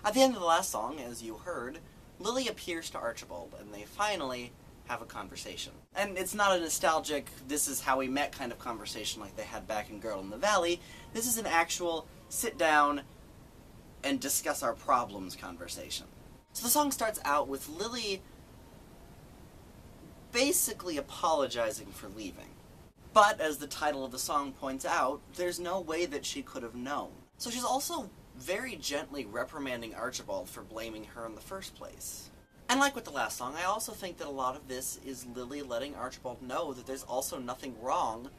At the end of the last song, as you heard, Lily appears to Archibald, and they finally have a conversation. And it's not a nostalgic, this is how we met kind of conversation like they had back in Girl in the Valley. This is an actual sit down and discuss our problems conversation. So the song starts out with Lily basically apologizing for leaving. But, as the title of the song points out, there's no way that she could have known. So she's also very gently reprimanding Archibald for blaming her in the first place. And like with the last song, I also think that a lot of this is Lily letting Archibald know that there's also nothing wrong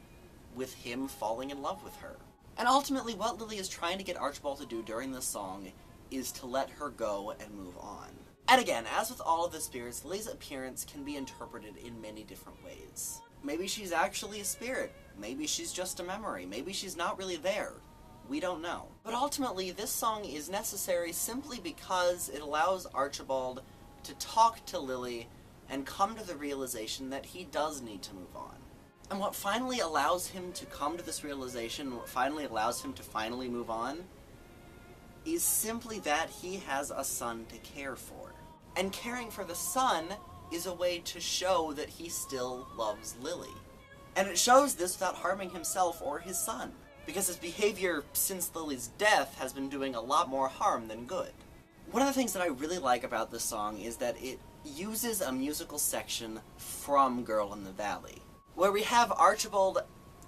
with him falling in love with her. And ultimately, what Lily is trying to get Archibald to do during this song is to let her go and move on. And again, as with all of the spirits, Lily's appearance can be interpreted in many different ways. Maybe she's actually a spirit. Maybe she's just a memory. Maybe she's not really there. We don't know. But ultimately, this song is necessary simply because it allows Archibald to talk to Lily and come to the realization that he does need to move on. And what finally allows him to come to this realization, what finally allows him to finally move on, is simply that he has a son to care for. And caring for the son is a way to show that he still loves Lily. And it shows this without harming himself or his son, because his behavior since Lily's death has been doing a lot more harm than good. One of the things that I really like about this song is that it uses a musical section from Girl in the Valley, where we have Archibald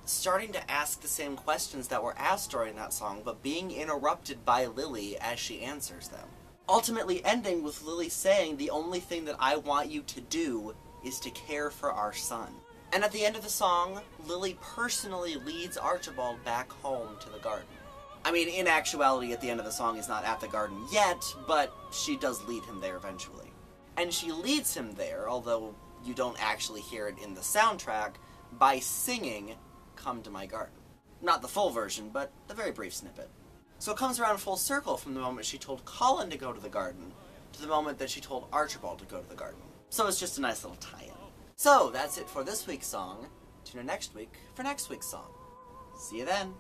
starting to ask the same questions that were asked during that song, but being interrupted by Lily as she answers them. Ultimately ending with Lily saying, "The only thing that I want you to do is to care for our son." And at the end of the song, Lily personally leads Archibald back home to the garden. I mean, in actuality, at the end of the song, he's not at the garden yet, but she does lead him there eventually. And she leads him there, although you don't actually hear it in the soundtrack, by singing "Come to My Garden." Not the full version, but a very brief snippet. So it comes around full circle from the moment she told Colin to go to the garden to the moment that she told Archibald to go to the garden. So it's just a nice little tie-in. So that's it for this week's song. Tune in next week for next week's song. See you then.